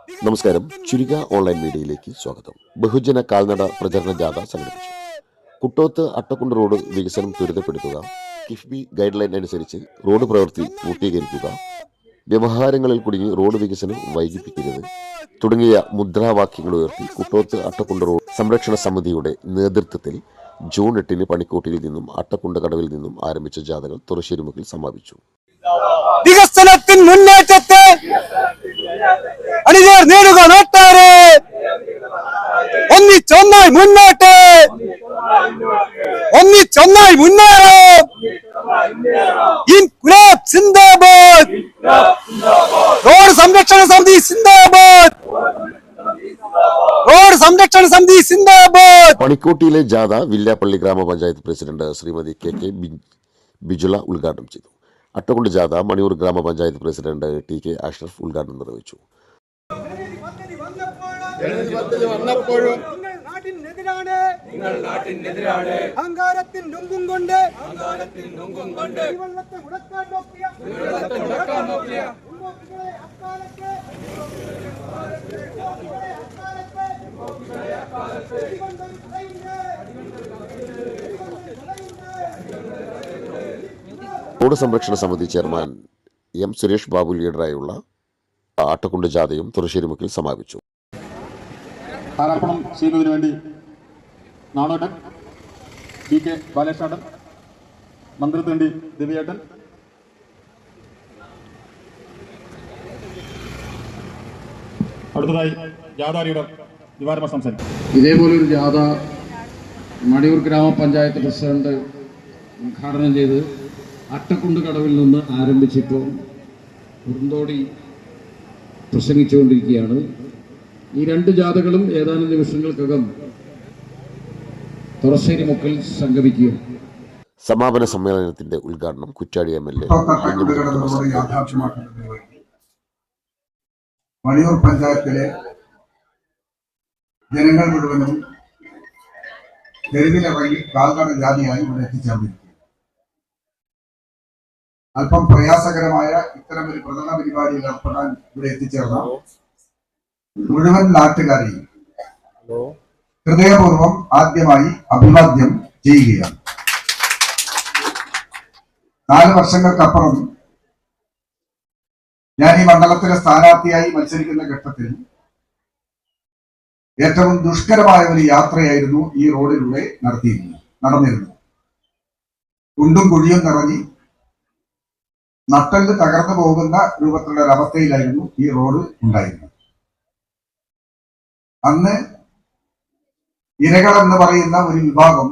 നമസ്കാരം. ചുരിക ഓൺലൈൻ മീഡിയയിലേക്ക് സ്വാഗതം. ബഹുജന കാൽനട പ്രചരണ ജാഥ സംഘടിപ്പിച്ചു. കുട്ടോത്ത് അട്ടക്കുണ്ട് റോഡ് വികസനം ത്വരിതപ്പെടുത്തുക, കിഫ്ബി ഗൈഡ് ലൈൻ അനുസരിച്ച് റോഡ് പ്രവൃത്തി പൂർത്തീകരിക്കുക, വ്യവഹാരങ്ങളിൽ കുടുങ്ങി റോഡ് വികസനം വൈകിപ്പിക്കരുത് തുടങ്ങിയ മുദ്രാവാക്യങ്ങൾ ഉയർത്തി കുട്ടോത്ത് അട്ടക്കുണ്ട് റോഡ് സംരക്ഷണ സമിതിയുടെ നേതൃത്വത്തിൽ ജൂൺ 8 പണിക്കോട്ടിയിൽ നിന്നും അട്ടക്കുണ്ട് കടവിൽ നിന്നും ആരംഭിച്ച ജാഥകൾ തുറശ്ശേരിമുക്കിൽ സമാപിച്ചു. വികസനത്തിൻ മുന്നേറ്റത്തെ അണിചേർ നേടുക നാട്ടാരെ, ഒന്നിച്ചൊന്നായി മുന്നോട്ട്, ഒന്നിച്ചൊന്നായി മുന്നേറാം. ഇൻക്ലാബ് സിന്ദാബാദ്, റോഡ് സംരക്ഷണ സമിതി സിന്ദാബാദ്, റോഡ് സംരക്ഷണ സമിതി സിന്ദാബാദ്. പണിക്കോട്ടിയിലെ ജാഥ വില്യാപ്പള്ളി ഗ്രാമപഞ്ചായത്ത് പ്രസിഡന്റ് ശ്രീമതി കെ ബിജുല ഉദ്ഘാടനം ചെയ്തു. അട്ടക്കുണ്ട് ജാഥ മണിയൂർ ഗ്രാമപഞ്ചായത്ത് പ്രസിഡന്റ് ടി കെ അഷ്റഫ് ഉദ്ഘാടനം നിർവഹിച്ചു. അഹങ്കാരത്തിൻ നുങ്കും കൊണ്ട് റോഡ് സംരക്ഷണ സമിതി ചെയർമാൻ എം സുരേഷ് ബാബു ലീഡറായുള്ള അട്ടക്കുണ്ട് ജാഥയും തുറശ്ശേരിമുക്കിൽ സമാപിച്ചു. സ്ഥാനാർപ്പണം ചെയ്യുന്നതിന് വേണ്ടി നാണോട്ടൻ, ബി കെ ബാലേഷാട്ടൻ, മന്ത്രിത്തണ്ടി ദിവ്യേട്ടൻ, അടുത്തതായി ജാഥ ലീഡർ ദിവാരമ സംസാരിക്കും. ഇതേപോലൊരു ജാഥ മണിയൂർ ഗ്രാമപഞ്ചായത്ത് പ്രസിഡന്റ് ഉദ്ഘാടനം ചെയ്ത് അട്ടക്കുണ്ട് കടവിൽ നിന്ന് ആരംഭിച്ചിപ്പോൾ കുറുന്തോടി പ്രസംഗിച്ചുകൊണ്ടിരിക്കുകയാണ്. ഈ രണ്ട് ജാഥകളും ഏതാനും നിമിഷങ്ങൾക്കകം തുറശ്ശേരിമുക്കിൽ സംഗമിക്കുകയാണ്. സമാപന സമ്മേളനത്തിന്റെ ഉദ്ഘാടനം കുറ്റാടി MLA മണിയൂർ പഞ്ചായത്തിലെ ജനങ്ങൾ മുഴുവനും തെരുവിലിറങ്ങി കാൽനട ജാതിയായി ഇവിടെ എത്തിച്ചേർന്നിരിക്കുന്നു. അല്പം പ്രയാസകരമായ ഇത്തരമൊരു പ്രചരണ പരിപാടിയിൽ ഏർപ്പെടാൻ ഇവിടെ എത്തിച്ചേർന്ന മുഴുവൻ നാട്ടുകാരെയും ഹൃദയപൂർവ്വം ആദ്യമായി അഭിവാദ്യം ചെയ്യുകയാണ്. 4 വർഷങ്ങൾക്കപ്പുറം ഞാൻ ഈ മണ്ഡലത്തിലെ സ്ഥാനാർത്ഥിയായി മത്സരിക്കുന്ന ഘട്ടത്തിൽ ഏറ്റവും ദുഷ്കരമായ ഒരു യാത്രയായിരുന്നു ഈ റോഡിലൂടെ നടന്നിരുന്നത്. കുണ്ടും കുഴിയും നിറഞ്ഞി നട്ടല് തകർന്നു പോകുന്ന രൂപത്തിലുള്ള ഒരവസ്ഥയിലായിരുന്നു ഈ റോഡ് ഉണ്ടായിരുന്നത്. അന്ന് ഇരകൾ എന്ന് പറയുന്ന ഒരു വിഭാഗം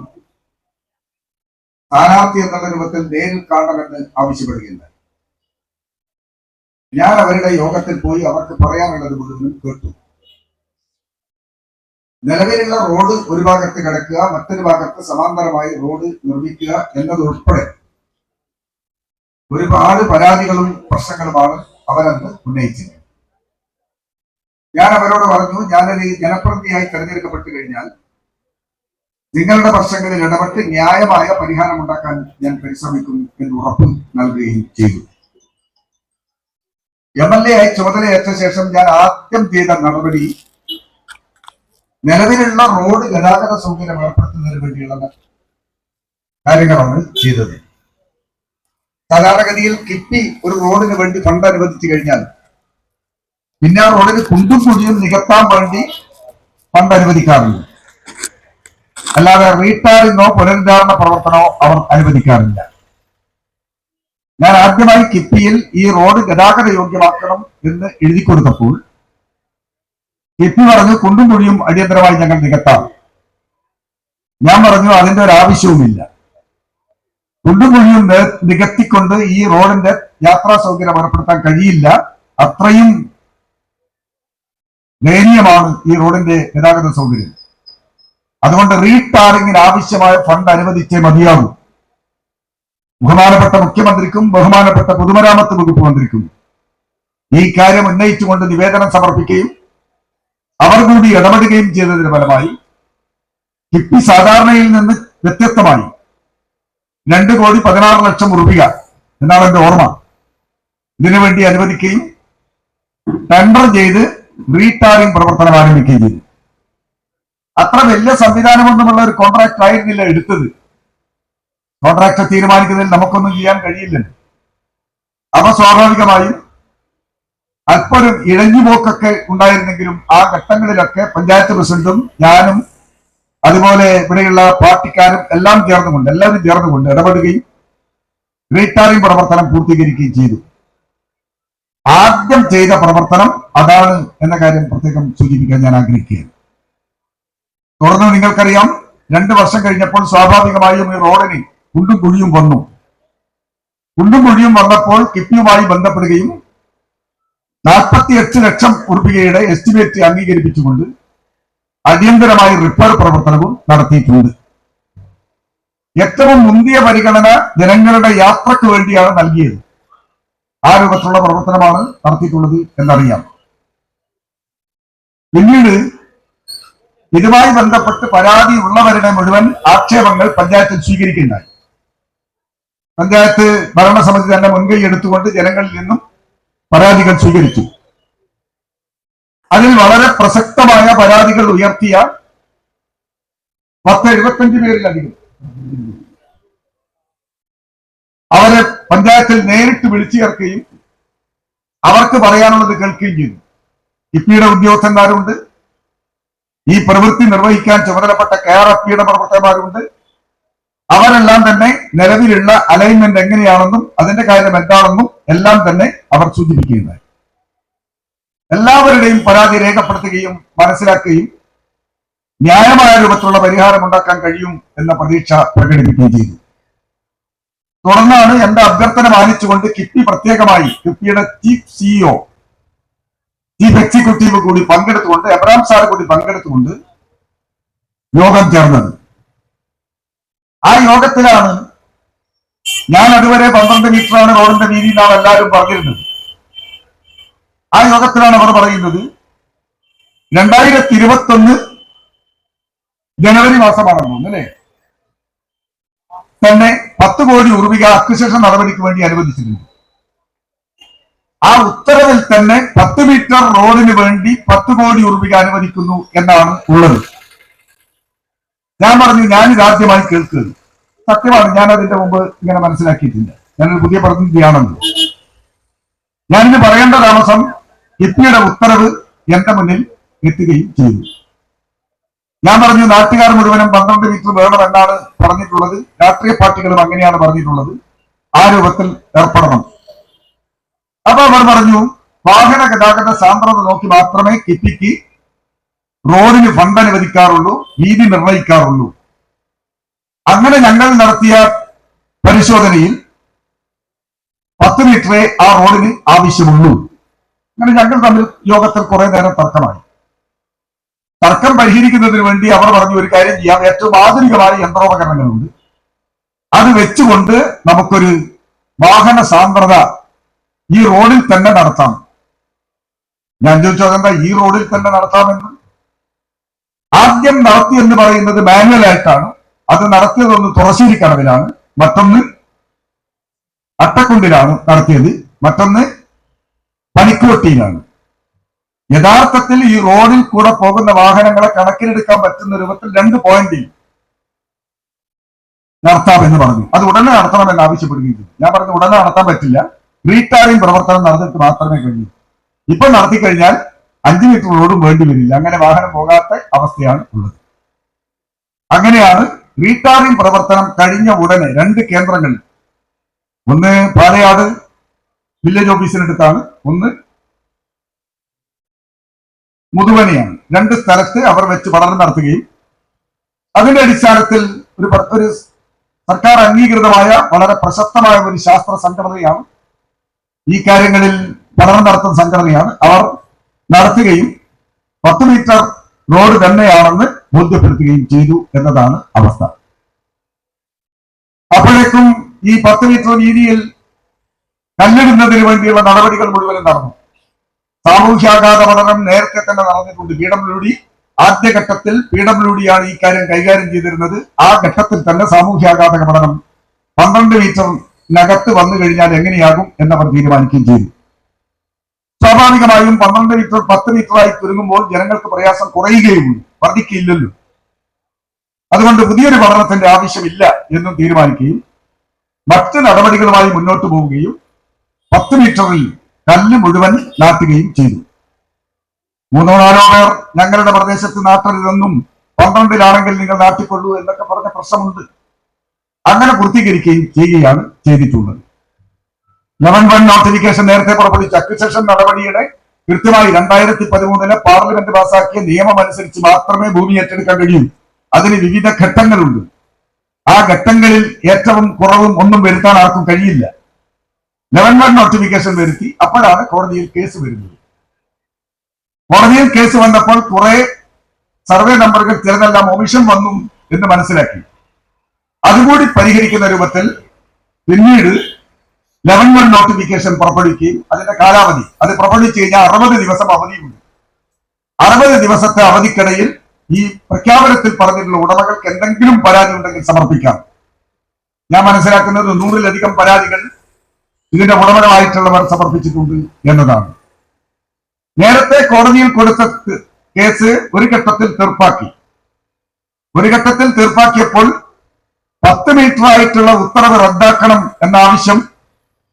സ്ഥാനാർത്ഥി എന്നുള്ള രൂപത്തിൽ നേരിൽ കാണണമെന്ന് ആവശ്യപ്പെടുകയുണ്ടായി. ഞാൻ അവരുടെ യോഗത്തിൽ പോയി അവർക്ക് പറയാനുള്ളത് മുഴുവനും കേട്ടു. നിലവിലുള്ള റോഡ് ഒരു ഭാഗത്ത് കിടക്കുക, മറ്റൊരു ഭാഗത്ത് സമാന്തരമായി റോഡ് നിർമ്മിക്കുക എന്നതുൾപ്പെടെ ഒരുപാട് പരാതികളും പ്രശ്നങ്ങളുമാണ് അവരന്ന് ഉന്നയിച്ചത്. ഞാൻ അവരോട് പറഞ്ഞു, ഞാനൊരു ജനപ്രതിനിധിയായി തെരഞ്ഞെടുക്കപ്പെട്ടു കഴിഞ്ഞാൽ നിങ്ങളുടെ പ്രശ്നങ്ങളിൽ ഇടപെട്ട് ന്യായമായ പരിഹാരം ഉണ്ടാക്കാൻ ഞാൻ പരിശ്രമിക്കും എന്ന് ഉറപ്പ് നൽകുകയും ചെയ്തു. MLA ആയി ചുമതലയേറ്റ ശേഷം ഞാൻ ആദ്യം ചെയ്ത നടപടി നിലവിലുള്ള റോഡ് ഗതാഗത സൗകര്യം ഏർപ്പെടുത്തുന്നതിന് വേണ്ടിയുള്ള കാര്യങ്ങളാണ് ചെയ്തത്. സാധാരണഗതിയിൽ കിഫ്ബി ഒരു റോഡിന് വേണ്ടി ഫണ്ട് അനുവദിച്ചു കഴിഞ്ഞാൽ പിന്നെ ആ റോഡിന് കുണ്ടും കുഴിയും നികത്താൻ വേണ്ടി ഫണ്ട് അനുവദിക്കാറില്ല. അല്ലാതെ റീടാറിങ്ങോ പുനരുദ്ധാരണ പ്രവർത്തനമോ അവർ അനുവദിക്കാറില്ല. ഞാൻ ആദ്യമായി കിഫ്ബിയിൽ ഈ റോഡ് ഗതാഗത യോഗ്യമാക്കണം എന്ന് എഴുതി കൊടുത്തപ്പോൾ കിഫ്ബി പറഞ്ഞു കുണ്ടും കുഴിയും അടിയന്തരമായി ഞങ്ങൾ നികത്താം. ഞാൻ പറഞ്ഞു അതിന്റെ ഒരു ആവശ്യവുമില്ല. കുണ്ടും കുഴിയും നികത്തിക്കൊണ്ട് ഈ റോഡിന്റെ യാത്രാ സൗകര്യം ഏർപ്പെടുത്താൻ കഴിയില്ല. അത്രയും ദയനീയമാണ് ഈ റോഡിന്റെ ഗതാഗത സൗകര്യം. അതുകൊണ്ട് റീടാറിങ്ങിന് ആവശ്യമായ ഫണ്ട് അനുവദിച്ചേ മതിയാകും. ബഹുമാനപ്പെട്ട മുഖ്യമന്ത്രിക്കും ബഹുമാനപ്പെട്ട പൊതുമരാമത്ത് വകുപ്പ് മന്ത്രിക്കും ഈ കാര്യം ഉന്നയിച്ചുകൊണ്ട് നിവേദനം സമർപ്പിക്കുകയും അവർ കൂടി ഇടപെടുകയും ചെയ്തതിന് ഫലമായി കിഫ്ബി സാധാരണയിൽ നിന്ന് വ്യത്യസ്തമായി 2,16,00,000 രൂപ എന്നാണ് എന്റെ ഓർമ്മ ഇതിനുവേണ്ടി അനുവദിക്കുകയും ടെൻഡർ ചെയ്ത് റീടാറിംഗ് പ്രവർത്തനം ആരംഭിക്കുകയും ചെയ്തു. അത്ര വലിയ സംവിധാനമൊന്നുമുള്ള ഒരു കോൺട്രാക്ട് ആയിരുന്നില്ല എടുത്തത്. കോൺട്രാക്ട് തീരുമാനിക്കുന്നതിൽ നമുക്കൊന്നും ചെയ്യാൻ കഴിയില്ലല്ലോ. അപ്പൊ സ്വാഭാവികമായും അല്പൊരു ഇഴഞ്ഞുപോക്കൊക്കെ ഉണ്ടായിരുന്നെങ്കിലും ആ ഘട്ടങ്ങളിലൊക്കെ പഞ്ചായത്ത് പ്രസിഡന്റും ഞാനും അതുപോലെ ഇവിടെയുള്ള പാർട്ടിക്കാരും എല്ലാവരും ചേർന്നുകൊണ്ട് ഇടപെടുകയും റീടാറിംഗ് പ്രവർത്തനം പൂർത്തീകരിക്കുകയും ചെയ്തു. ആദ്യം ചെയ്ത പ്രവർത്തനം അതാണ് എന്ന കാര്യം പ്രത്യേകം സൂചിപ്പിക്കാൻ ഞാൻ ആഗ്രഹിക്കുകയാണ്. തുടർന്ന് നിങ്ങൾക്കറിയാം, 2 വർഷം കഴിഞ്ഞപ്പോൾ സ്വാഭാവികമായും ഈ റോഡിന് കുണ്ടും കുഴിയും വന്നു. കുണ്ടും കുഴിയും വന്നപ്പോൾ കിഫ്ബിയുമായി ബന്ധപ്പെടുകയും 48 ലക്ഷം രൂപയുടെ എസ്റ്റിമേറ്റ് അംഗീകരിപ്പിച്ചുകൊണ്ട് അടിയന്തരമായി റിപ്പയർ പ്രവർത്തനവും നടത്തിയിട്ടുണ്ട്. ഏറ്റവും മുന്തിയ പരിഗണന ജനങ്ങളുടെ യാത്രയ്ക്ക് വേണ്ടിയാണ് നൽകിയത്. ആ രൂപത്തിലുള്ള പ്രവർത്തനമാണ് നടത്തിയിട്ടുള്ളത് എന്നറിയാം. പിന്നീട് ഇതുമായി ബന്ധപ്പെട്ട് പരാതി ഉള്ളവരുടെ മുഴുവൻ ആക്ഷേപങ്ങൾ പഞ്ചായത്തിൽ സ്വീകരിക്കുകയുണ്ടായി. പഞ്ചായത്ത് ഭരണസമിതി തന്നെ മുൻകൈ എടുത്തുകൊണ്ട് ജനങ്ങളിൽ നിന്നും പരാതികൾ സ്വീകരിച്ചു. അതിൽ വളരെ പ്രസക്തമായ പരാതികൾ ഉയർത്തിയ 10-75 പേരിലധികം അവരെ പഞ്ചായത്തിൽ നേരിട്ട് വിളിച്ചു ചേർക്കുകയും അവർക്ക് പറയാനുള്ളത് കേൾക്കുകയും ചെയ്തു. കിഫ്ബിയുടെ ഉദ്യോഗസ്ഥന്മാരുണ്ട്, ഈ പ്രവൃത്തി നിർവഹിക്കാൻ ചുമതലപ്പെട്ട KRFBയുടെ പ്രവർത്തകന്മാരുണ്ട്. അവരെല്ലാം തന്നെ നിലവിലുള്ള അലൈൻമെന്റ് എങ്ങനെയാണെന്നും അതിന്റെ കാര്യം എന്താണെന്നും എല്ലാം തന്നെ അവർ സൂചിപ്പിക്കുകയുണ്ടായി. എല്ലാവരുടെയും പരാതി രേഖപ്പെടുത്തുകയും മനസ്സിലാക്കുകയും ന്യായമായ രൂപത്തിലുള്ള പരിഹാരം ഉണ്ടാക്കാൻ കഴിയും എന്ന പ്രതീക്ഷ പ്രകടിപ്പിക്കുകയും ചെയ്തു. തുടർന്നാണ് എന്റെ അഭ്യർത്ഥന മാനിച്ചുകൊണ്ട് കിഫ്ബി പ്രത്യേകമായി കിഫ്ബിയുടെ ചീഫ് എക്സിക്യൂട്ടീവ് കൂടി പങ്കെടുത്തുകൊണ്ട്, എബ്രഹാം സാർ കൂടി പങ്കെടുത്തുകൊണ്ട് യോഗം ചേർന്നത്. ആ യോഗത്തിലാണ് ഞാൻ അതുവരെ 12 മീറ്ററാണ് റോഡിന്റെ വീതി എന്നാണ് എല്ലാവരും പറഞ്ഞിരുന്നത്. ആ യോഗത്തിലാണ് അവർ പറയുന്നത് 2021 ജനുവരി മാസമാണെന്ന് അല്ലേ തന്നെ 10 കോടി രൂപ അക്വിസിഷൻ നടപടിക്ക് വേണ്ടി അനുവദിച്ചിട്ടുണ്ട്. ആ ഉത്തരവിൽ തന്നെ 10 മീറ്റർ റോഡിന് വേണ്ടി 10 കോടി രൂപ അനുവദിക്കുന്നു എന്നാണ് ഉള്ളത്. ഞാൻ പറഞ്ഞു, ഞാനിതാദ്യമായി കേൾക്കുന്നത്. സത്യമാണ്, ഞാൻ അതിന്റെ മുമ്പ് ഇങ്ങനെ മനസ്സിലാക്കിയിട്ടില്ല. ഞാനൊരു പുതിയ പ്രതിനിധിയാണല്ലോ. ഞാനിത് പറയേണ്ട താമസം കിഫ്ബിയുടെ ഉത്തരവ് എന്റെ മുന്നിൽ എത്തുകയും ചെയ്തു. ഞാൻ പറഞ്ഞു, നാട്ടുകാർ മുഴുവനും 12 മീറ്റർ വേണമെന്നാണ് പറഞ്ഞിട്ടുള്ളത്, രാഷ്ട്രീയ പാർട്ടികളും അങ്ങനെയാണ് പറഞ്ഞിട്ടുള്ളത്, ആ രൂപത്തിൽ ഏർപ്പെടണം. അപ്പൊ അവർ പറഞ്ഞു, വാഹന ഗതാഗത സാന്ദ്രത നോക്കി മാത്രമേ കിഫ്ബിക്ക് റോഡിന് ഫണ്ട് അനുവദിക്കാറുള്ളൂ, വീതി നിർണയിക്കാറുള്ളൂ. അങ്ങനെ ഞങ്ങൾ നടത്തിയ പരിശോധനയിൽ 10 മീറ്ററേ ആ റോഡിന് ആവശ്യമുള്ളൂ. അങ്ങനെ ഞങ്ങൾ തമ്മിൽ യോഗത്തിൽ കുറെ നേരം തർക്കമായി. തർക്കം പരിഹരിക്കുന്നതിന് വേണ്ടി അവർ പറഞ്ഞു, ഒരു കാര്യം ചെയ്യാം, ഏറ്റവും ആധുനികമായ യന്ത്രോപകരണങ്ങളുണ്ട്, അത് വെച്ചുകൊണ്ട് നമുക്കൊരു വാഹന സാന്ദ്രത ഈ റോഡിൽ തന്നെ നടത്താം. ഞാൻ ചോദിച്ചു, അതെന്താ ഈ റോഡിൽ തന്നെ നടത്താമെന്ന്? ആദ്യം നടത്തി എന്ന് പറയുന്നത് മാനുവൽ ആയിട്ടാണ്. അത് നടത്തിയതൊന്ന് തുറശ്ശേരി കടവിലാണ്, മറ്റൊന്ന് അട്ടക്കുണ്ടിലാണ് നടത്തിയത്, മറ്റൊന്ന് പനിക്കുവട്ടിയിലാണ്. യഥാർത്ഥത്തിൽ ഈ റോഡിൽ കൂടെ പോകുന്ന വാഹനങ്ങളെ കണക്കിലെടുക്കാൻ പറ്റുന്ന രൂപത്തിൽ 2 പോയിന്റിൽ നടത്താമെന്ന് പറഞ്ഞു. അത് ഉടനെ നടത്തണമെന്ന് ആവശ്യപ്പെടുകയും ചെയ്തു. ഞാൻ പറഞ്ഞു, ഉടനെ നടത്താൻ പറ്റില്ല, റീടാറിംഗ് പ്രവർത്തനം നടന്നിട്ട് മാത്രമേ കഴിയൂ. ഇപ്പൊ നടത്തി കഴിഞ്ഞാൽ 5 മീറ്റർ റോഡും വേണ്ടി വരില്ല, അങ്ങനെ വാഹനം പോകാത്ത അവസ്ഥയാണ് ഉള്ളത്. അങ്ങനെയാണ് റീടാറിംഗ് പ്രവർത്തനം കഴിഞ്ഞ ഉടനെ 2 കേന്ദ്രങ്ങളിൽ, ഒന്ന് പാലയാട് വില്ലേജ് ഓഫീസിനടുത്താണ്, ഒന്ന് മുതുവനെയാണ്. 2 സ്ഥലത്ത് അവർ വെച്ച് പഠനം നടത്തുകയും അതിന്റെ അടിസ്ഥാനത്തിൽ ഒരു സർക്കാർ അംഗീകൃതമായ വളരെ പ്രശസ്തമായ ഒരു ശാസ്ത്ര സംഘടനയാണ്, ഈ കാര്യങ്ങളിൽ പഠനം നടത്തുന്ന സംഘടനയാണ്, അവർ നടത്തുകയും 10 മീറ്റർ റോഡ് തന്നെയാണെന്ന് ബോധ്യപ്പെടുത്തുകയും ചെയ്തു എന്നതാണ് അവസ്ഥ. അപ്പോഴേക്കും ഈ 10 മീറ്റർ വീതിയിൽ കല്ലിടുന്നതിന് വേണ്ടിയുള്ള നടപടികൾ മുഴുവനും നടന്നു. സാമൂഹ്യാഘാത പഠനം നേരത്തെ തന്നെ നടന്നിട്ടുണ്ട്. PWD ആദ്യഘട്ടത്തിൽ PWD ആണ് ഈ കാര്യം കൈകാര്യം ചെയ്തിരുന്നത്. ആ ഘട്ടത്തിൽ തന്നെ സാമൂഹ്യാഘാത പഠനം 12 മീറ്ററിനകത്ത് വന്നു കഴിഞ്ഞാൽ എങ്ങനെയാകും എന്നവർ തീരുമാനിക്കുകയും ചെയ്തു. സ്വാഭാവികമായും 12 മീറ്റർ 10 മീറ്ററായി ചുരുങ്ങുമ്പോൾ ജനങ്ങൾക്ക് പ്രയാസം കുറയുകയുള്ളൂ, വർദ്ധിക്കില്ലല്ലോ. അതുകൊണ്ട് പുതിയൊരു പഠനത്തിന്റെ ആവശ്യമില്ല എന്നും തീരുമാനിക്കുകയും മറ്റ് നടപടികളുമായി മുന്നോട്ട് പോവുകയും 10 മീറ്ററിൽ കല്ല് മുഴുവൻ നാട്ടുകയും ചെയ്തു. 3-4 പേർ ഞങ്ങളുടെ പ്രദേശത്ത് നാട്ടരുതെന്നും 12-ലാണെങ്കിൽ നിങ്ങൾ നാട്ടിക്കൊള്ളൂ എന്നൊക്കെ പറഞ്ഞ പ്രശ്നമുണ്ട്. അങ്ങനെ പൂർത്തീകരിക്കുകയും ചെയ്യുകയാണ് ചെയ്തിട്ടുള്ളത്. 11 നോട്ടിഫിക്കേഷൻ നേരത്തെ പുറപ്പെടുവിച്ച അക്വിസിഷൻ നടപടിയുടെ കൃത്യമായി 2013 പാർലമെന്റ് പാസാക്കിയ നിയമം അനുസരിച്ച് മാത്രമേ ഭൂമി ഏറ്റെടുക്കാൻ കഴിയൂ. അതിന് വിവിധ ഘട്ടങ്ങളുണ്ട്. ആ ഘട്ടങ്ങളിൽ ഏറ്റവും കുറവും ഒന്നും വരുത്താൻ ആർക്കും കഴിയില്ല. 11 നോട്ടിഫിക്കേഷൻ വരുത്തി അപ്പോഴാണ് കോടതിയിൽ കേസ് വരുന്നത്. കോടതിയിൽ കേസ് വന്നപ്പോൾ കുറെ സർവേ നമ്പറുകൾ ചിലതെല്ലാം ഒമിഷൻ വന്നു എന്ന് മനസ്സിലാക്കി. അതുകൂടി പരിഹരിക്കുന്ന രൂപത്തിൽ പിന്നീട് 11 നോട്ടിഫിക്കേഷൻ പുറപ്പെടുവിക്കുകയും അതിന്റെ കാലാവധി അത് പുറപ്പെടുവിച്ചു കഴിഞ്ഞാൽ 60 ദിവസം അവധിയുണ്ട്. 60 ദിവസത്തെ അവധിക്കിടയിൽ ഈ പ്രഖ്യാപനത്തിൽ പറഞ്ഞിട്ടുള്ള ഉടമകൾക്ക് എന്തെങ്കിലും പരാതി ഉണ്ടെങ്കിൽ സമർപ്പിക്കാം. ഞാൻ മനസ്സിലാക്കുന്നത് 100-ലധികം പരാതികൾ ഇതിന്റെ ഉടമകളായിട്ടുള്ളവർ സമർപ്പിച്ചിട്ടുണ്ട് എന്നതാണ്. നേരത്തെ കോടതിയിൽ കൊടുത്ത കേസ് ഒരു ഘട്ടത്തിൽ തീർപ്പാക്കിയപ്പോൾ 10 മീറ്റർ ആയിട്ടുള്ള ഉത്തരവ് റദ്ദാക്കണം എന്ന ആവശ്യം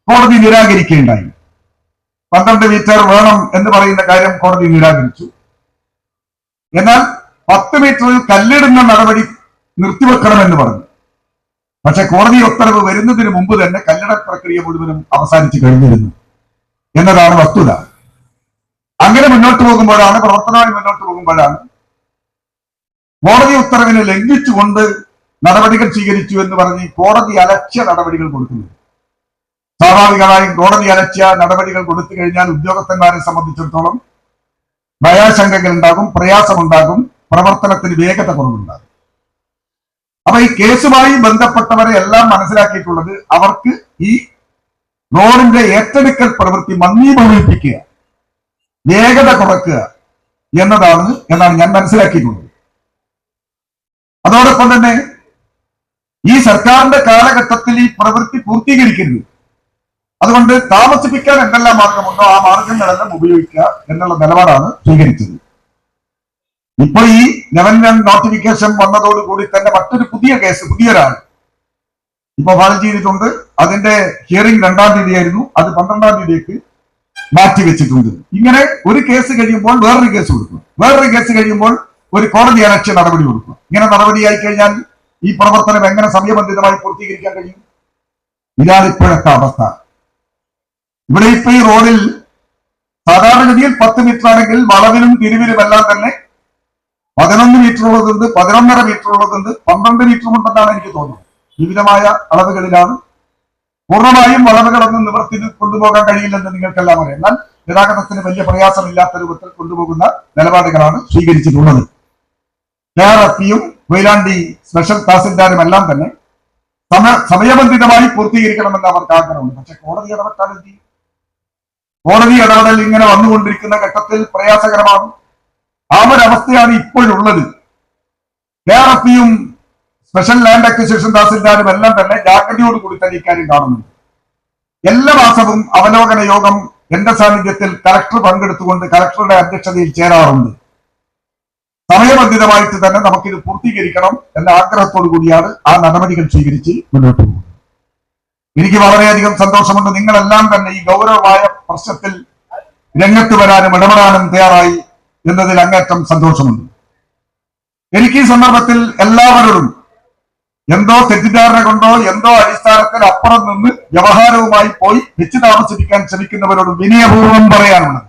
കോടതി നിരാകരിക്കുകയുണ്ടായി. 12 മീറ്റർ വേണം എന്ന് പറയുന്ന കാര്യം കോടതി നിരാകരിച്ചു. എന്നാൽ 10 മീറ്ററിൽ കല്ലിടുന്ന നടപടി നിർത്തിവെക്കണമെന്ന് പറഞ്ഞു. പക്ഷെ കോടതി ഉത്തരവ് വരുന്നതിന് മുമ്പ് തന്നെ കല്ലിടൽ പ്രക്രിയ മുഴുവനും അവസാനിച്ചു കഴിഞ്ഞിരുന്നു എന്നതാണ് വസ്തുത. അങ്ങനെ പ്രവർത്തനമായി മുന്നോട്ട് പോകുമ്പോഴാണ് കോടതി ഉത്തരവിനെ ലംഘിച്ചുകൊണ്ട് നടപടികൾ സ്വീകരിച്ചു എന്ന് പറഞ്ഞ് കോടതി അലക്ഷ്യ നടപടികൾ കൊടുക്കുന്നത്. സ്വാഭാവികമായും കോടതി അലക്ഷ്യ നടപടികൾ കൊടുത്തു കഴിഞ്ഞാൽ ഉദ്യോഗസ്ഥന്മാരെ സംബന്ധിച്ചിടത്തോളം ഭയാശങ്കകൾ ഉണ്ടാകും, പ്രയാസമുണ്ടാകും, പ്രവർത്തനത്തിന് വേഗത കുറവുണ്ടാകും. അപ്പൊ ഈ കേസുമായി ബന്ധപ്പെട്ടവരെ എല്ലാം മനസ്സിലാക്കിയിട്ടുള്ളത് അവർക്ക് ഈ റോഡിന്റെ ഏറ്റെടുക്കൽ പ്രവൃത്തി മന്ദീഭവിപ്പിക്കുക, വേഗത കുറയ്ക്കുക എന്നാണ് ഞാൻ മനസ്സിലാക്കിയിട്ടുള്ളത്. അതോടൊപ്പം തന്നെ ഈ സർക്കാരിന്റെ കാലഘട്ടത്തിൽ ഈ പ്രവൃത്തി പൂർത്തീകരിക്കരുത്. അതുകൊണ്ട് താമസിപ്പിക്കാൻ എന്തെല്ലാം മാർഗമുണ്ടോ ആ മാർഗങ്ങളെല്ലാം ഉപയോഗിക്കുക എന്നുള്ള നിലപാടാണ് സ്വീകരിച്ചത്. ഇപ്പോൾ ഈ 11 നോട്ടിഫിക്കേഷൻ വന്നതോടുകൂടി തന്നെ മറ്റൊരു പുതിയൊരാൾ ഇപ്പൊ ഫയൽ ചെയ്തിട്ടുണ്ട്. അതിന്റെ ഹിയറിംഗ് 2-ാം തീയതിയായിരുന്നു, അത് 12-ാം തീയതിക്ക് മാറ്റിവെച്ചിട്ടുണ്ട്. ഇങ്ങനെ ഒരു കേസ് കഴിയുമ്പോൾ വേറൊരു കേസ് കൊടുക്കും, വേറൊരു കേസ് കഴിയുമ്പോൾ ഒരു കോടതി അലക്ഷ്യ നടപടി കൊടുക്കും. ഇങ്ങനെ നടപടിയായി കഴിഞ്ഞാൽ ഈ പ്രവർത്തനം എങ്ങനെ സമയബന്ധിതമായി പൂർത്തീകരിക്കാൻ കഴിയും? ഇതാണ് ഇപ്പോഴത്തെ അവസ്ഥ. ഇവിടെ ഇപ്പൊ ഈ റോഡിൽ സാധാരണഗതിയിൽ 10 മീറ്റർ ആണെങ്കിൽ വളവിലും തിരിവിലും എല്ലാം തന്നെ 11 മീറ്റർ ഉള്ളതുണ്ട്, 11.5 മീറ്റർ ഉള്ളതുണ്ട്, 12 മീറ്റർ ഉണ്ടെന്നാണ് എനിക്ക് തോന്നുന്നത്. വിവിധമായ അളവുകളിലാണ്. പൂർണ്ണമായും വളവുകളൊന്നും നിവർത്തി കൊണ്ടുപോകാൻ കഴിയില്ലെന്ന് നിങ്ങൾക്കെല്ലാം അറിയാം. എന്നാൽ ഗതാഗതത്തിന് വലിയ പ്രയാസമില്ലാത്ത രൂപത്തിൽ കൊണ്ടുപോകുന്ന നിലപാടുകളാണ് സ്വീകരിച്ചിട്ടുള്ളത്. KRFയും കൊയിലാണ്ടി സ്പെഷ്യൽ തഹസിൽദാരും എല്ലാം തന്നെ സമയബന്ധിതമായി പൂർത്തീകരിക്കണമെന്ന് അവർക്ക് ആഗ്രഹമുണ്ട്. പക്ഷെ കോടതി ഇടപെട്ടാൽ എന്ത് ചെയ്യും? കോടതി ഇടപെടൽ ഇങ്ങനെ വന്നുകൊണ്ടിരിക്കുന്ന ഘട്ടത്തിൽ പ്രയാസകരമാണ്. ആ ഒരവസ്ഥയാണ് ഇപ്പോഴുള്ളത്. KRFയും സ്പെഷ്യൽ ലാൻഡ് അക്വിസിഷൻ തഹസിൽദാരും എല്ലാം തന്നെ ജാഗ്രതയോടുകൂടി തന്നെ ഇക്കാര്യം കാണുന്നുണ്ട്. എല്ലാ മാസവും അവലോകന യോഗം എന്റെ സാന്നിധ്യത്തിൽ കലക്ടർ പങ്കെടുത്തുകൊണ്ട് കലക്ടറുടെ അധ്യക്ഷതയിൽ ചേരാറുണ്ട്. സമയബന്ധിതമായിട്ട് തന്നെ നമുക്കിത് പൂർത്തീകരിക്കണം എന്ന ആഗ്രഹത്തോടു കൂടിയാണ് ആ നടപടികൾ സ്വീകരിച്ച് മുന്നോട്ട് പോകുന്നത്. എനിക്ക് വളരെയധികം സന്തോഷമുണ്ട്. നിങ്ങളെല്ലാം തന്നെ ഈ ഗൗരവമായ പ്രശ്നത്തിൽ രംഗത്ത് വരാനും ഇടപെടാനും തയ്യാറായി എന്നതിൽ അങ്ങേറ്റം സന്തോഷമുണ്ട്. എനിക്ക് ഈ സന്ദർഭത്തിൽ എല്ലാവരോടും എന്തോ തെറ്റിദ്ധാരണ കൊണ്ടോ എന്തോ അടിസ്ഥാനത്തിൽ അപ്പുറം നിന്ന് വ്യവഹാരവുമായി പോയി വെച്ച് താമസിപ്പിക്കാൻ ശ്രമിക്കുന്നവരോട് വിനയപൂർവ്വം പറയാനുള്ളത്,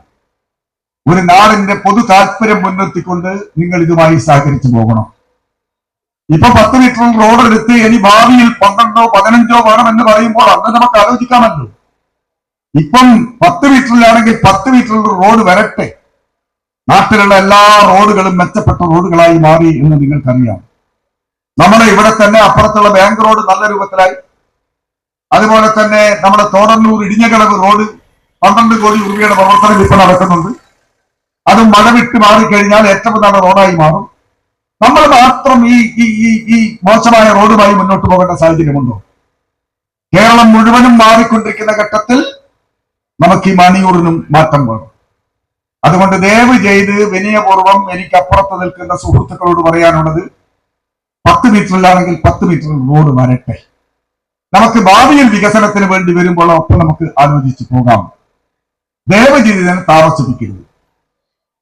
ഒരു നാടിന്റെ പൊതു താല്പര്യം മുൻനിർത്തിക്കൊണ്ട് നിങ്ങൾ ഇതുമായി സഹകരിച്ചു പോകണം. ഇപ്പൊ 10 മീറ്റർ റോഡ് എടുത്ത് ഇനി ഭാവിയിൽ 12-ഓ 15-ഓ വേണമെന്ന് പറയുമ്പോൾ അന്ന് നമുക്ക് ആലോചിക്കാമല്ലോ. ഇപ്പം 10 മീറ്ററിലാണെങ്കിൽ 10 മീറ്ററിൽ റോഡ് വരട്ടെ. നാട്ടിലുള്ള എല്ലാ റോഡുകളും മെച്ചപ്പെട്ട റോഡുകളായി മാറി എന്ന് നിങ്ങൾക്കറിയാം. നമ്മുടെ ഇവിടെ തന്നെ അപ്പുറത്തുള്ള ബാങ്ക് റോഡ് നല്ല രൂപത്തിലായി. അതുപോലെ തന്നെ നമ്മുടെ തോടന്നൂർ ഇടിഞ്ഞകളവ് റോഡ് 12 കോടി രൂപയുടെ പ്രവർത്തനം ഇപ്പോൾ നടക്കുന്നുണ്ട്. അതും മഴ വിട്ട് മാറിക്കഴിഞ്ഞാൽ ഏറ്റവും നല്ല റോഡായി മാറും. നമ്മൾ മാത്രം ഈ മോശമായ റോഡുമായി മുന്നോട്ട് പോകേണ്ട സാഹചര്യമുണ്ടോ? കേരളം മുഴുവനും മാറിക്കൊണ്ടിരിക്കുന്ന ഘട്ടത്തിൽ നമുക്ക് ഈ മണിയൂറിനും മാറ്റം വേണം. അതുകൊണ്ട് ദയവ് ചെയ്ത് വിനയപൂർവ്വം എനിക്ക് അപ്പുറത്ത് നിൽക്കുന്ന സുഹൃത്തുക്കളോട് പറയാനുള്ളത് 10 മീറ്ററിലാണെങ്കിൽ 10 മീറ്റർ റോഡ് വരട്ടെ. നമുക്ക് ഭാവിയിൽ വികസനത്തിന് വേണ്ടി വരുമ്പോൾ ഒപ്പം നമുക്ക് ആലോചിച്ച് പോകാം. ദയവ് ചെയ്ത് ഇതിനെ താമസിപ്പിക്കരുത്.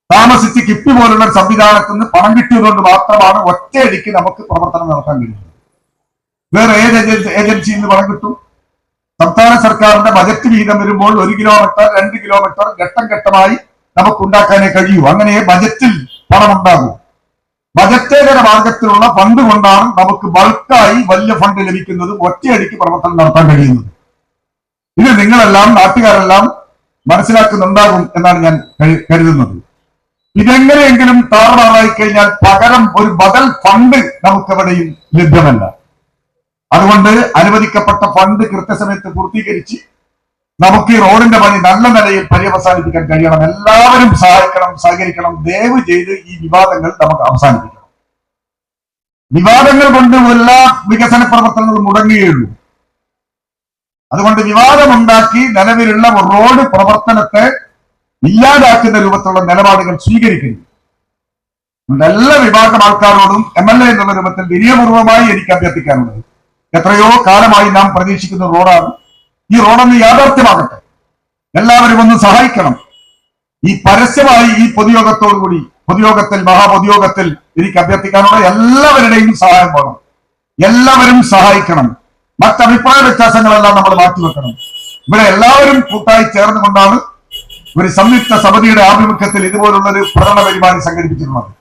താമസിച്ച് കിഫ്ബി പോലുള്ള ഒരു സംവിധാനത്തിൽ നിന്ന് പണം കിട്ടിയതുകൊണ്ട് മാത്രമാണ് ഒറ്റയടിക്ക് നമുക്ക് പ്രവർത്തനം നടത്താൻ കഴിയുന്നത്. വേറെ ഏത് ഏജൻസിയിൽ നിന്ന് പണം കിട്ടും? സംസ്ഥാന സർക്കാരിന്റെ ബജറ്റ് വിഹിതം വരുമ്പോൾ 1 കിലോമീറ്റർ 2 കിലോമീറ്റർ ഘട്ടം ഘട്ടമായി നമുക്ക് ഉണ്ടാക്കാനേ കഴിയൂ. അങ്ങനെ ബജറ്റിൽ പണം ഉണ്ടാകും. ബജറ്റേതര മാർഗത്തിലുള്ള ഫണ്ട് കൊണ്ടാണ് നമുക്ക് ബൾക്കായി വലിയ ഫണ്ട് ലഭിക്കുന്നത്, ഒറ്റയടിക്ക് പ്രവർത്തനം നടത്താൻ കഴിയുന്നത്. ഇത് നിങ്ങളെല്ലാം നാട്ടുകാരെല്ലാം മനസ്സിലാക്കുന്നുണ്ടാകും എന്നാണ് ഞാൻ കരുതുന്നത്. ഇതെങ്ങനെയെങ്കിലും താറുമാറായി കഴിഞ്ഞാൽ പകരം ഒരു ബദൽ ഫണ്ട് നമുക്കെവിടെയും ലഭ്യമല്ല. അതുകൊണ്ട് അനുവദിക്കപ്പെട്ട ഫണ്ട് കൃത്യസമയത്ത് പൂർത്തീകരിച്ച് നമുക്ക് ഈ റോഡിന്റെ പണി നല്ല നിലയിൽ പര്യവസാനിപ്പിക്കാൻ കഴിയണം. എല്ലാവരും സഹായിക്കണം, സഹകരിക്കണം. ദയവ് ചെയ്ത് ഈ വിവാദങ്ങൾ നമുക്ക് അവസാനിപ്പിക്കണം. വിവാദങ്ങൾ കൊണ്ട് എല്ലാ വികസന പ്രവർത്തനങ്ങളും മുടങ്ങുകയുള്ളൂ. അതുകൊണ്ട് വിവാദമുണ്ടാക്കി നിലവിലുള്ള റോഡ് പ്രവർത്തനത്തെ ഇല്ലാതാക്കുന്ന രൂപത്തിലുള്ള നിലപാടുകൾ സ്വീകരിക്കുന്നു. എല്ലാ വിഭാഗം ആൾക്കാരോടും MLA എന്നുള്ള രൂപത്തിൽ വിനയപൂർവ്വമായി എനിക്ക് അഭ്യർത്ഥിക്കാനുള്ളത്, എത്രയോ കാലമായി നാം പ്രതീക്ഷിക്കുന്ന റോഡാണ്. ഈ റോഡൊന്ന് യാഥാർത്ഥ്യമാകട്ടെ. എല്ലാവരും ഒന്ന് സഹായിക്കണം. ഈ പരസ്യമായി ഈ പൊതുയോഗത്തിൽ മഹാപൊതുയോഗത്തിൽ എനിക്ക് അഭ്യർത്ഥിക്കാനുള്ള എല്ലാവരുടെയും സഹായം വേണം. എല്ലാവരും സഹായിക്കണം. മറ്റഭിപ്രായ വ്യത്യാസങ്ങളെല്ലാം നമ്മൾ മാറ്റിവെക്കണം. ഇവിടെ എല്ലാവരും കൂട്ടായി ചേർന്നുകൊണ്ടാണ് ഒരു സംയുക്ത സമിതിയുടെ ആഭിമുഖ്യത്തിൽ ഇതുപോലുള്ള ഒരു പ്രകടന പരിപാടി സംഘടിപ്പിച്ചിട്ടുള്ളത്.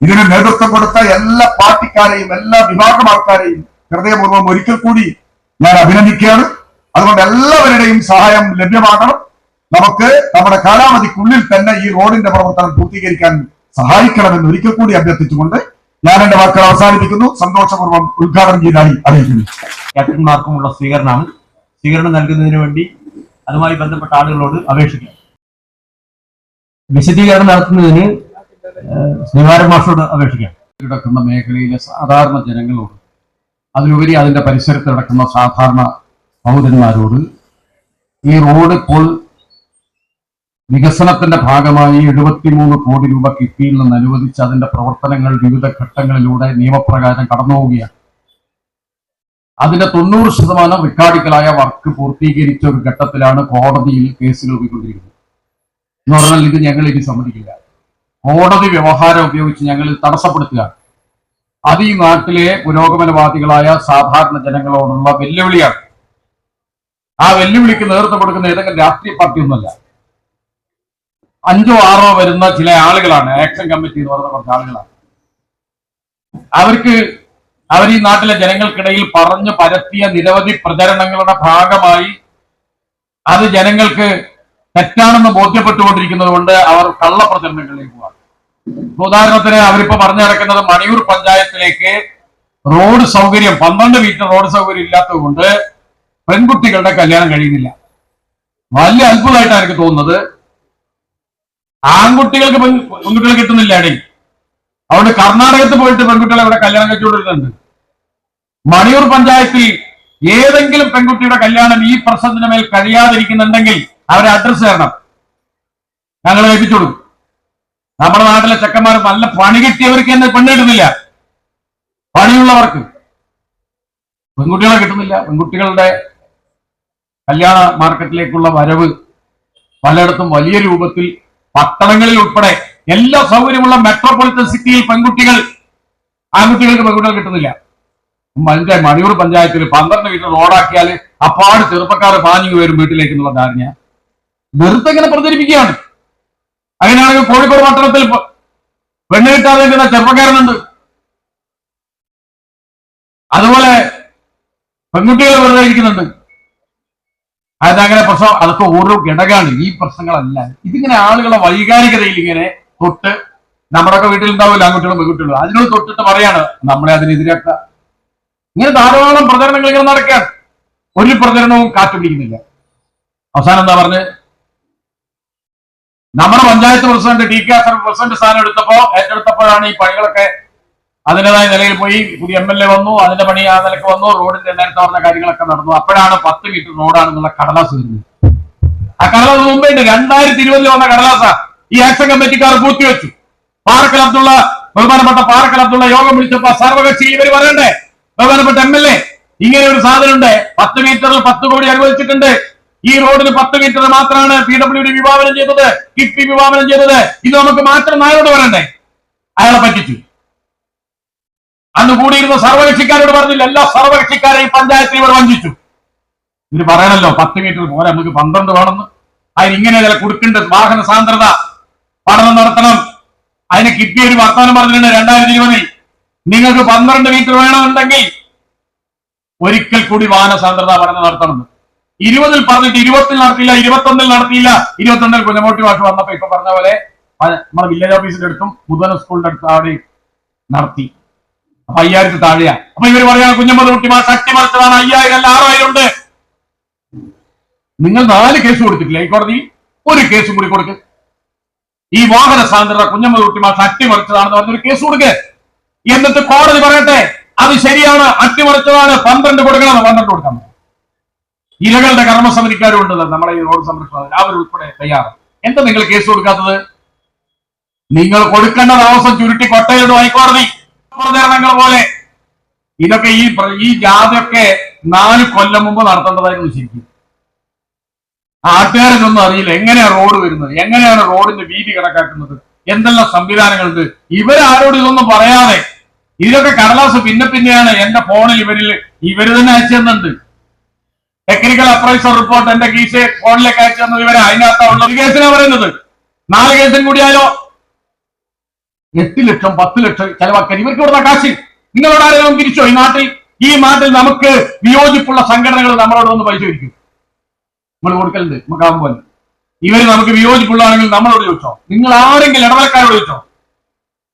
ഇതിന് നേതൃത്വം കൊടുത്ത എല്ലാ പാർട്ടിക്കാരെയും എല്ലാ വിഭാഗം ആൾക്കാരെയും ഹൃദയപൂർവ്വം ഒരിക്കൽ കൂടി ഞാൻ അഭിനന്ദിക്കുകയാണ്. അതുകൊണ്ട് എല്ലാവരുടെയും സഹായം ലഭ്യമാകണം. നമുക്ക് നമ്മുടെ കാലാവധിക്കുള്ളിൽ തന്നെ ഈ റോഡിന്റെ പ്രവർത്തനം പൂർത്തീകരിക്കാൻ സഹായിക്കണമെന്ന് ഒരിക്കൽ കൂടി അഭ്യർത്ഥിച്ചുകൊണ്ട് ഞാൻ എന്റെ വാക്കുകൾ അവസാനിപ്പിക്കുന്നു. സന്തോഷപൂർവ്വം ഉദ്ഘാടനം ചെയ്തതായി അറിയിക്കുന്നു. ക്യാപ്റ്റന്മാർക്കുമുള്ള സ്വീകരണം നൽകുന്നതിന് വേണ്ടി അതുമായി ബന്ധപ്പെട്ട ആളുകളോട് അപേക്ഷിക്കാം. വിശദീകരണം നടത്തുന്നതിന് ശ്രീവാരൻ മാഷോട് അപേക്ഷിക്കാം. കിടക്കുന്ന മേഖലയിലെ സാധാരണ ജനങ്ങളോട്, അതിലുപരി അതിന്റെ പരിസരത്ത് കിടക്കുന്ന സാധാരണ പൗരന്മാരോട് ഈ റോഡ് ഇപ്പോൾ വികസനത്തിന്റെ ഭാഗമായി 73 കോടി രൂപ കിഫ്ബിയിൽ നിന്ന് അനുവദിച്ച് അതിന്റെ പ്രവർത്തനങ്ങൾ വിവിധ ഘട്ടങ്ങളിലൂടെ നിയമപ്രകാരം കടന്നുപോവുകയാണ്. അതിന്റെ 90% റിക്കാർഡിക്കലായ വർക്ക് പൂർത്തീകരിച്ച ഒരു ഘട്ടത്തിലാണ് കോടതിയിൽ കേസുകൾ പോയിക്കൊണ്ടിരിക്കുന്നത്. എന്ന് പറഞ്ഞാൽ ഇത് ഞങ്ങൾ ഇനി സമ്മതിക്കില്ല. കോടതി വ്യവഹാരം ഉപയോഗിച്ച് ഞങ്ങൾ തടസ്സപ്പെടുത്തുക. അത് ഈ നാട്ടിലെ പുരോഗമനവാദികളായ സാധാരണ ജനങ്ങളോടുള്ള വെല്ലുവിളിയാണ്. ആ വെല്ലുവിളിക്ക് നേതൃത്വം കൊടുക്കുന്ന ഏതെങ്കിലും രാഷ്ട്രീയ പാർട്ടിയൊന്നുമല്ല. 5 or 6 വരുന്ന ചില ആളുകളാണ്, ആക്ഷൻ കമ്മിറ്റി എന്ന് പറയുന്ന കുറച്ച് ആളുകളാണ്. അവർ ഈ നാട്ടിലെ ജനങ്ങൾക്കിടയിൽ പറഞ്ഞു പരത്തിയ നിരവധി പ്രചരണങ്ങളുടെ ഭാഗമായി അത് ജനങ്ങൾക്ക് തെറ്റാണെന്ന് ബോധ്യപ്പെട്ടുകൊണ്ടിരിക്കുന്നത് കൊണ്ട് അവർ കള്ളപ്രചരണങ്ങളിലേക്ക് പോകാം. ഉദാഹരണത്തിന് അവരിപ്പോ പറഞ്ഞു നടക്കുന്നത് മണിയൂർ പഞ്ചായത്തിലേക്ക് റോഡ് സൗകര്യം 12 മീറ്റർ റോഡ് സൗകര്യം ഇല്ലാത്തത് കൊണ്ട് പെൺകുട്ടികളുടെ കല്യാണം കഴിയുന്നില്ല. വലിയ അത്ഭുതമായിട്ടാണ് എനിക്ക് തോന്നുന്നത്. ആൺകുട്ടികൾക്ക് പെൺകുട്ടികളെ കിട്ടുന്നില്ല ഇടയിൽ. അതുകൊണ്ട് കർണാടകത്തിൽ പോയിട്ട് പെൺകുട്ടികളെ ഇവിടെ കല്യാണം കഴിച്ചുകൊണ്ടിരുന്നുണ്ട്. മണിയൂർ പഞ്ചായത്തിൽ ഏതെങ്കിലും പെൺകുട്ടിയുടെ കല്യാണം ഈ പ്രശ്നത്തിന് മേൽ കഴിയാതിരിക്കുന്നുണ്ടെങ്കിൽ അവരെ അഡ്രസ് തരണം, ഞങ്ങൾ ഏൽപ്പിച്ചു കൊടുക്കും. നമ്മുടെ നാട്ടിലെ ചെക്കന്മാർ നല്ല പണി കിട്ടിയവർക്ക് തന്നെ പെണ്ണ് കിട്ടുന്നില്ല. പണിയുള്ളവർക്ക് പെൺകുട്ടികളെ കിട്ടുന്നില്ല. പെൺകുട്ടികളുടെ കല്യാണ മാർക്കറ്റിലേക്കുള്ള വരവ് പലയിടത്തും വലിയ രൂപത്തിൽ, പട്ടണങ്ങളിൽ ഉൾപ്പെടെ എല്ലാ സൗകര്യമുള്ള മെട്രോപൊളിറ്റൻ സിറ്റിയിൽ ആൺകുട്ടികൾക്ക് പെൺകുട്ടികൾ കിട്ടുന്നില്ല. മണിയൂർ പഞ്ചായത്തിൽ 12 മീറ്റർ റോഡാക്കിയാൽ അപ്പാട് ചെറുപ്പക്കാർ പാഞ്ഞു വരും വീട്ടിലേക്ക് എന്നുള്ള ധാരണ വെറുതെ ഇങ്ങനെ പ്രചരിപ്പിക്കുകയാണ്. അങ്ങനെയാണെങ്കിൽ കോഴിക്കോട് പട്ടണത്തിൽ പെണ്ണ് കിട്ടാതെ നിൽക്കുന്ന ചെറുപ്പക്കാരനുണ്ട്. അതുപോലെ പെൺകുട്ടികൾ വെറുതെ ഇരിക്കുന്നുണ്ട്. അതങ്ങനെ പ്രശ്നം, അതൊക്കെ ഓരോ ഘടകമാണ്. ഈ പ്രശ്നങ്ങളല്ല. ഇതിങ്ങനെ ആളുകളെ വൈകാരികതയിൽ ഇങ്ങനെ തൊട്ട്, നമ്മുടെയൊക്കെ വീട്ടിലുണ്ടാവില്ല ആൺകുട്ടികളും പെൺകുട്ടികളും, അതിനോട് തൊട്ടിട്ട് പറയാണ് നമ്മളെ അതിനെതിരാക്കുക. ഇങ്ങനെ ധാരാളം പ്രചരണങ്ങൾ ഇങ്ങനെ നടക്കുകയാണ്. ഒരു പ്രചരണവും കാറ്റുപിടിക്കുന്നില്ല. അവസാനം എന്താ പറഞ്ഞ്, നമ്മുടെ പഞ്ചായത്ത് പ്രസിഡന്റ് TK പ്രസിഡന്റ് സ്ഥാനം ഏറ്റെടുത്തപ്പോഴാണ് ഈ പണികളൊക്കെ അതിൻ്റെതായ നിലയിൽ പോയി. പുതിയ MLA വന്നു, അതിന്റെ പണി ആ നിലക്ക് വന്നു, റോഡിന്റെ നേരത്തെ പറഞ്ഞ കാര്യങ്ങളൊക്കെ നടന്നു. അപ്പോഴാണ് 10 മീറ്റർ റോഡാണെന്നുള്ള കടലാസ് വരുന്നത്. ആ കടലാസ് മുമ്പേ ഉണ്ട്, 2020 വന്ന കടലാസാ. ഈ ആക്ഷൻ കമ്മിറ്റിക്കാർ പൂർത്തിവെച്ചു. പാറക്കൽ അബ്ദുള്ള, ബഹുമാനപ്പെട്ട പാറക്കൽ അബ്ദുള്ള യോഗം വിളിച്ചപ്പോ സർവകക്ഷി ഇവർ പറയണ്ടേ, ബഹുമാനപ്പെട്ട MLA ഇങ്ങനെ ഒരു സാധനമുണ്ട്, 10 മീറ്ററിൽ 10 കോടി അനുവദിച്ചിട്ടുണ്ട്, ഈ റോഡിന് 10 മീറ്റർ മാത്രമാണ് PWD വിഭാവനം ചെയ്തത്, കിഫ്ബി വിഭാവനം ചെയ്തത്, ഇത് നമുക്ക് മാറ്റം നായോട് പറയണ്ടേ? അയാളെ പറ്റിച്ചു. അന്ന് കൂടിയിരുന്ന സർവകക്ഷിക്കാരോട് പറഞ്ഞില്ല, എല്ലാ സർവകക്ഷിക്കാരെയും പഞ്ചായത്തിൽ ഇവർ വഞ്ചിച്ചു. ഇവര് പറയണല്ലോ 10 മീറ്റർ പോലെ നമുക്ക് 12 വേണമെന്ന്. അതിനിങ്ങനെ ചില കൊടുക്കേണ്ട വാഹന സാന്ദ്രത പഠനം നടത്തണം. അതിന് കിഫ്ബി ഒരു വർത്തമാനം പറഞ്ഞിട്ടുണ്ട് 2020 നിങ്ങൾക്ക് 12 മീറ്റർ വേണമെന്നുണ്ടെങ്കിൽ ഒരിക്കൽ കൂടി വാഹന സാന്ദ്രത പഠനം നടത്തണം. 20 പറഞ്ഞിട്ട് 20 നടത്തിയില്ല, 21 നടത്തിയില്ല. 21 കുഞ്ഞമോട്ടി ഭാഷ വന്നപ്പോ ഇപ്പൊ പറഞ്ഞ പോലെ നമ്മുടെ വില്ലേജ് ഓഫീസിന്റെ അടുത്തും മുതല സ്കൂളിന്റെ അടുത്ത് അവിടെ നടത്തി. അപ്പൊ 5000 താഴെയാ. അപ്പൊ ഇവര് പറയാ കുഞ്ഞമ്മദ് ഭാഷ അട്ടിമറിച്ചതാണ്, 5000 അല്ല 6000 ഉണ്ട്. നിങ്ങൾ 4 കേസ് കൊടുത്തിട്ടില്ല ഹൈക്കോടതി, ഒരു കേസും കൂടി കൊടുക്ക്. ഈ വാഹന സാന്ദ്രത കുഞ്ഞമ്മദ് ഭാഷ അട്ടിമറിച്ചതാണെന്ന് പറഞ്ഞൊരു കേസ് കൊടുക്ക്. എന്നിട്ട് കോടതി പറയട്ടെ അത് ശരിയാണ്, അട്ടിമറിച്ചതാണ്, 12 കൊടുക്കണം, 12 കൊടുക്കണം. ഇലകളുടെ കർമ്മസമിതിക്കാരും ഉണ്ട് നമ്മളെ ഈ റോഡ് സംരക്ഷണം, അവരുൾപ്പെടെ തയ്യാറ്. എന്താ നിങ്ങൾ കേസ് കൊടുക്കാത്തത്? നിങ്ങൾ കൊടുക്കേണ്ട ദിവസം ചുരുട്ടി കൊട്ടയിലിടും ഹൈക്കോടതി. പ്രചരണങ്ങൾ പോലെ ഇതൊക്കെ ഈ ജാഥയൊക്കെ 4 കൊല്ലം മുമ്പ് നടത്തേണ്ടതായിരുന്നു. ശരിക്കും നാട്ടുകാരൊന്നും അറിയില്ല എങ്ങനെയാണ് റോഡ് വരുന്നത്, എങ്ങനെയാണ് റോഡിന്റെ വീതി കണക്കാക്കുന്നത്, എന്തെല്ലാം സംവിധാനങ്ങളുണ്ട്. ഇവരാരോട് ഇതൊന്നും പറയാതെ ഇതിലൊക്കെ കടലാസ് പിന്നെയാണ് എന്റെ ഫോണിൽ ഇവര് തന്നെ അയച്ചു തന്നുണ്ട്. ടെക്നിക്കൽ അപ്രൈസർ റിപ്പോർട്ട് എന്റെ കീസ് ഫോണിലേക്ക് അയച്ചു തന്നത് ഇവരെ. അതിനകത്തുള്ള ഒരു കേസിനാ പറയുന്നത്. 4 കേസും കൂടിയാലോ 8 ലക്ഷം 10 ലക്ഷം ചെലവാക്കാൻ ഇവർക്ക് കൊടുത്ത കാശ് നിങ്ങളോട് ആരെങ്കിലും തിരിച്ചോ? ഈ നാട്ടിൽ നമുക്ക് വിയോജിപ്പുള്ള സംഘടനകൾ നമ്മളോട് വന്ന് പൈസ ചോദിക്കും. നമ്മൾ കൊടുക്കലുണ്ട് നമുക്കാവും പോലെ. ഇവര് നമുക്ക് വിയോജിപ്പുള്ളതാണെങ്കിൽ നമ്മളോട് ചോദിച്ചോ? നിങ്ങൾ ആരെങ്കിലും ഇടവലക്കാരോട് ചോദിച്ചോ?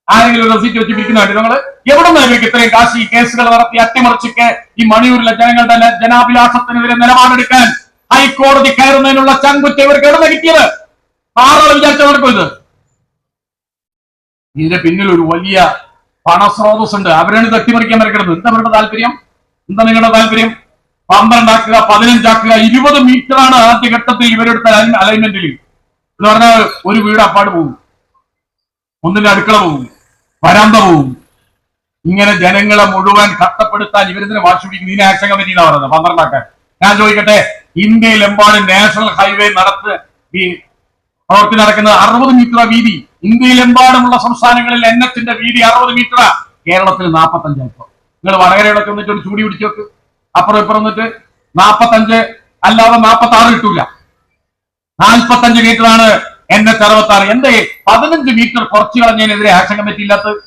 ആരെങ്കിലും ഒരു റെസിറ്റ് വെച്ച് പിരിക്കുന്നതായിട്ട് നിങ്ങൾ എവിടെ നിന്ന് ഇവർക്ക് ഇത്രയും കാശ്? ഈ കേസുകൾ നടത്തി അട്ടിമറിച്ചൊക്കെ ഈ മണിയൂരിലെ ജനങ്ങളുടെ ജനാഭിലാഷത്തിനെതിരെ നിലപാടെടുക്കാൻ ഹൈക്കോടതി കയറുന്നതിനുള്ള ചങ്കുറ്റ ഇവർക്ക് എവിടെ കിട്ടിയത്? ആളുകൾ വിചാരിച്ച നടക്കും ഇത്. ഇതിന്റെ പിന്നിൽ ഒരു വലിയ പണസ്രോതസ് ഉണ്ട്. അവരാണ് ഇത് അട്ടിമറിക്കാൻ വരയ്ക്കുന്നത്. എന്താ അവരുടെ താല്പര്യം? എന്താ നിങ്ങളുടെ താല്പര്യം? 12 ആക്കുക, 15 ആക്കുക. 20 മീറ്ററാണ് ആദ്യഘട്ടത്തിൽ ഇവരെടുത്ത അലൈൻമെന്റിൽ എന്ന് പറഞ്ഞാൽ ഒരു വീട് അപ്പാട് പോകും, ഒന്നിന്റെ അടുക്കള പോകും, വരാന്ത പോകും. ഇങ്ങനെ ജനങ്ങളെ മുഴുവൻ കഷ്ടപ്പെടുത്താൻ ഇവരിതിനെ വാശി പിടിക്കുന്നു. ഇതിനെ ആക്ഷൻ കമ്മിറ്റി എന്നാ പറയുന്നത് 12 ആക്കാൻ. ഞാൻ ചോദിക്കട്ടെ, ഇന്ത്യയിലെമ്പാടും നാഷണൽ ഹൈവേ പ്രവർത്തി നടക്കുന്നത് 60 മീറ്റർ വീതി. ഇന്ത്യയിലെമ്പാടുമുള്ള സംസ്ഥാനങ്ങളിൽ NHന്റെ വീതി 60 മീറ്ററാ. കേരളത്തിൽ 45 ഇപ്പൊ. നിങ്ങൾ വടകരയോടൊക്കെ വന്നിട്ട് ഒരു ചൂടി പിടിച്ചു നോക്ക്. അപ്പുറം ഇപ്പുറം വന്നിട്ട് 45 അല്ലാതെ 46 കിട്ടൂല. 45 മീറ്ററാണ് NH 66. എന്തേ 15 മീറ്റർ കുറച്ചു കളഞ്ഞതിനെതിരെ ആക്ഷൻ കമ്മിറ്റി ഇല്ലാത്തത്?